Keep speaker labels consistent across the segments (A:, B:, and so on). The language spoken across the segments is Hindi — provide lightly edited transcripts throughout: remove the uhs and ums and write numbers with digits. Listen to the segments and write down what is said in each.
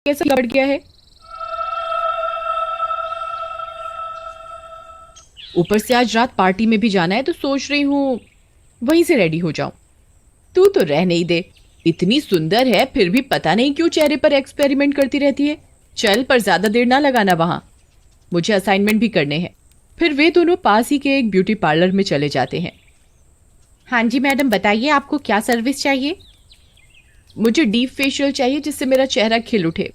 A: कैसा बढ़ गया है। ऊपर से आज रात पार्टी में भी जाना है तो सोच रही हूँ वहीं से रेडी हो जाऊं। तू तो रहने ही दे, इतनी सुंदर है फिर भी पता नहीं क्यों चेहरे पर एक्सपेरिमेंट करती रहती है। चल पर ज्यादा देर ना लगाना वहां, मुझे असाइनमेंट भी करने हैं। फिर वे दोनों पास ही के एक ब्यूटी पार्लर में चले जाते हैं। हाँ जी मैडम, बताइए आपको क्या सर्विस चाहिए। मुझे डीप फेशियल चाहिए जिससे मेरा चेहरा खिल उठे,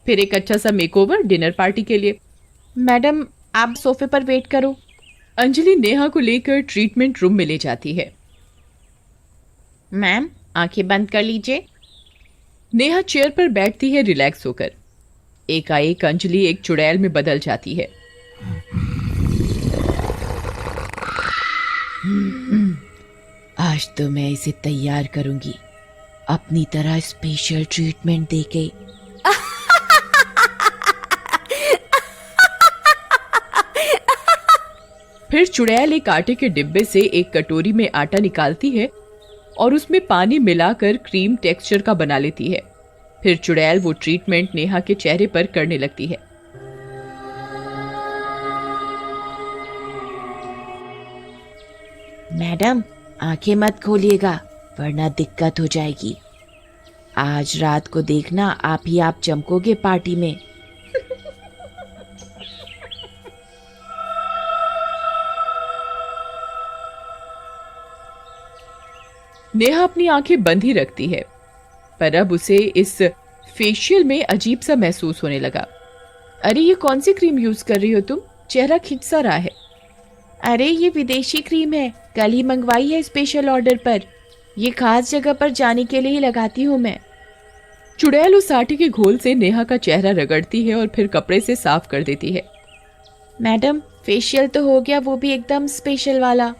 A: फिर एक अच्छा सा मेकओवर डिनर पार्टी के लिए। मैडम आप सोफे पर वेट करो। अंजलि नेहा को लेकर ट्रीटमेंट रूम में ले जाती है। मैम आंखें बंद कर लीजिए। नेहा चेयर पर बैठती है रिलैक्स होकर। एकाएक अंजलि एक चुड़ैल में बदल जाती है। आज तो मैं इसे तैयार करूंगी, अपनी तरह स्पेशल ट्रीटमेंट देके। फिर चुड़ैल एक आटे के डिब्बे से एक कटोरी में आटा निकालती है और उसमें पानी मिलाकर क्रीम टेक्सचर का बना लेती है। फिर चुड़ैल वो ट्रीटमेंट नेहा के चेहरे पर करने लगती है। मैडम आंखें मत खोलिएगा वरना दिक्कत हो जाएगी। आज रात को देखना आप चमकोगे पार्टी में। नेहा अपनी आंखें बंद ही रखती है, पर अब उसे इस फेशियल में अजीब सा महसूस होने लगा। अरे ये कौन सी क्रीम यूज कर रही हो तुम, चेहरा खिंच सा रहा है। अरे ये विदेशी क्रीम है, कल ही मंगवाई है स्पेशल ऑर्डर पर। ये खास जगह पर जाने के लिए ही लगाती हूँ मैं। चुड़ैल उस आटे के घोल से नेहा का चेहरा रगड़ती है और फिर कपड़े से साफ कर देती है। मैडम फेशियल तो हो गया, वो भी एकदम स्पेशल वाला।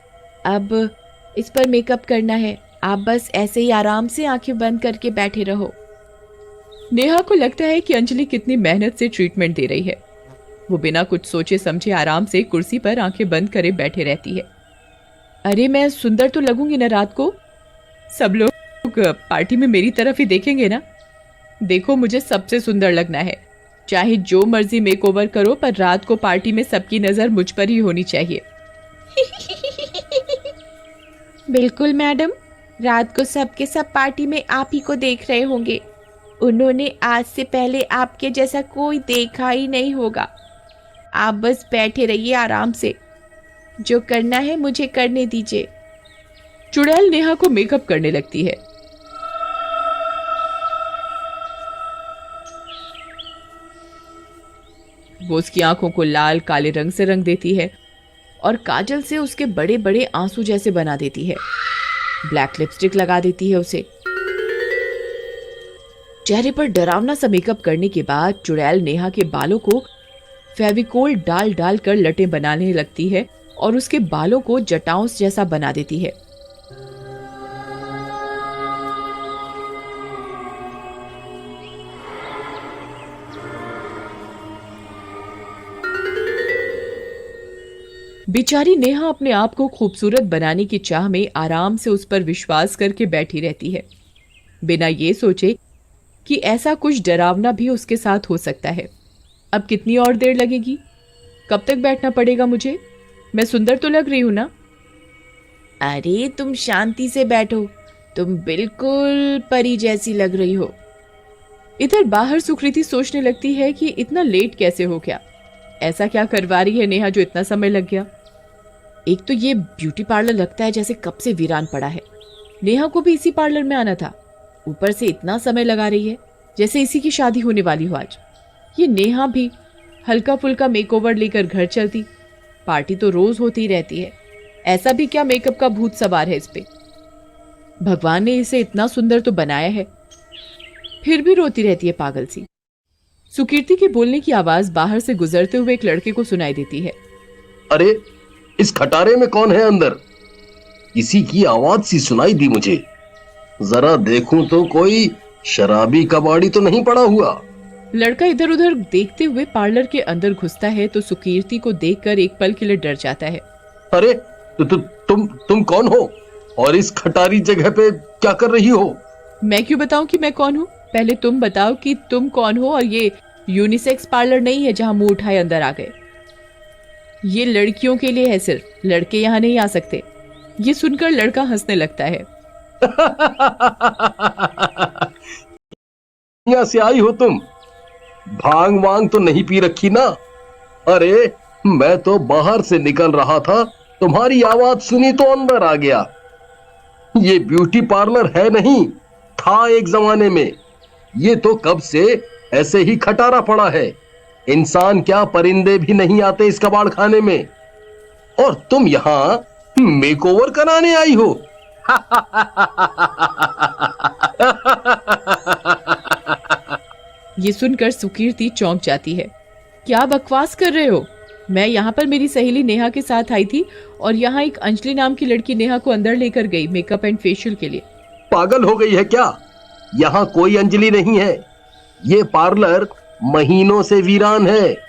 A: अब इस पर मेकअप करना है, आप बस ऐसे ही आराम से आंखें बंद करके बैठे रहो। नेहा को लगता है कि अंजलि कितनी मेहनत से ट्रीटमेंट दे रही है। वो बिना कुछ सोचे समझे आराम से कुर्सी पर आंखें बंद करे बैठे रहती है। अरे मैं सुंदर तो लगूंगी ना रात को, सब लोग पार्टी में मेरी तरफ ही देखेंगे ना। देखो मुझे सबसे सुंदर लगना है, चाहे जो मर्जी मेकओवर करो पर रात को पार्टी में सबकी नजर मुझ पर ही होनी चाहिए। बिल्कुल मैडम, रात को सबके सब पार्टी में आप ही को देख रहे होंगे। उन्होंने आज से पहले आपके जैसा कोई देखा ही नहीं होगा। आप बस बैठे रहिए आराम से, जो करना है मुझे करने दीजिए। चुड़ैल नेहा को मेकअप करने लगती है। वो उसकी आंखों को लाल काले रंग से रंग देती है और काजल से उसके बड़े बड़े आंसू जैसे बना देती है। ब्लैक लिपस्टिक लगा देती है उसे। चेहरे पर डरावना सा मेकअप करने के बाद चुड़ैल नेहा के बालों को फेविकोल डाल डाल कर लटें बनाने लगती है और उसके बालों को जटाओं जैसा बना देती है। बेचारी नेहा अपने आप को खूबसूरत बनाने की चाह में आराम से उस पर विश्वास करके बैठी रहती है, बिना ये सोचे कि ऐसा कुछ डरावना भी उसके साथ हो सकता है। अब कितनी और देर लगेगी, कब तक बैठना पड़ेगा मुझे। मैं सुंदर तो लग रही हूं ना। अरे तुम शांति से बैठो, तुम बिल्कुल परी जैसी लग रही हो। इधर बाहर सुकृति सोचने लगती है कि इतना लेट कैसे हो गया, ऐसा क्या करवा रही है नेहा जो इतना समय लग गया। एक तो ये ब्यूटी पार्लर लगता है जैसे कब से वीरान पड़ा है। नेहा को भी इसी पार्लर में आना था, ऊपर से इतना समय लगा रही है जैसे इसी की शादी होने वाली हो आज। ये नेहा भी हल्का फुल्का मेकओवर लेकर घर चलती, पार्टी तो रोज होती ही रहती है, ऐसा भी क्या मेकअप का भूत सवार है इस पे। भगवान ने इसे इतना सुंदर तो बनाया है, फिर भी रोती रहती है पागल सी। सुकीर्ति के बोलने की आवाज बाहर से गुजरते हुए एक लड़के को सुनाई देती है।
B: अरे इस खटारे में कौन है अंदर? किसी की आवाज सी सुनाई दी मुझे, जरा देखूं तो कोई शराबी कबाड़ी तो नहीं पड़ा हुआ।
A: लड़का इधर उधर देखते हुए पार्लर के अंदर घुसता है तो सुकीर्ति को देखकर एक पल के लिए डर जाता है।
B: अरे तुम कौन हो और इस खटारी जगह पे क्या कर रही हो?
A: मैं क्यों बताऊं कि मैं कौन हूँ? पहले तुम बताओ कि तुम कौन हो और ये यूनिसेक्स पार्लर नहीं है जहां मुंह उठाए अंदर आ गए। ये लड़कियों के लिए है सिर्फ, लड़के यहाँ नहीं आ सकते। ये सुनकर लड़का हंसने लगता है।
B: यहाँ से आई हो तुम? भांग वांग तो नहीं पी रखी ना? अरे मैं तो बाहर से निकल रहा था, तुम्हारी आवाज सुनी तो अंदर आ गया। ये ब्यूटी पार्लर है नहीं, था एक जमाने में। ये तो कब से ऐसे ही खटारा पड़ा है। इंसान क्या परिंदे भी नहीं आते इस कबाड़ खाने में। और तुम यहां मेकओवर कराने आई हो?
A: ये सुनकर सुकीर्ति चौंक जाती है। क्या बकवास कर रहे हो? मैं यहाँ पर मेरी सहेली नेहा के साथ आई थी और यहाँ एक अंजलि नाम की लड़की नेहा को अंदर लेकर गई मेकअप एंड फेशियल के लिए।
B: पागल हो गई है क्या? यहाँ कोई अंजलि नहीं है। ये पार्लर महीनों से वीरान है।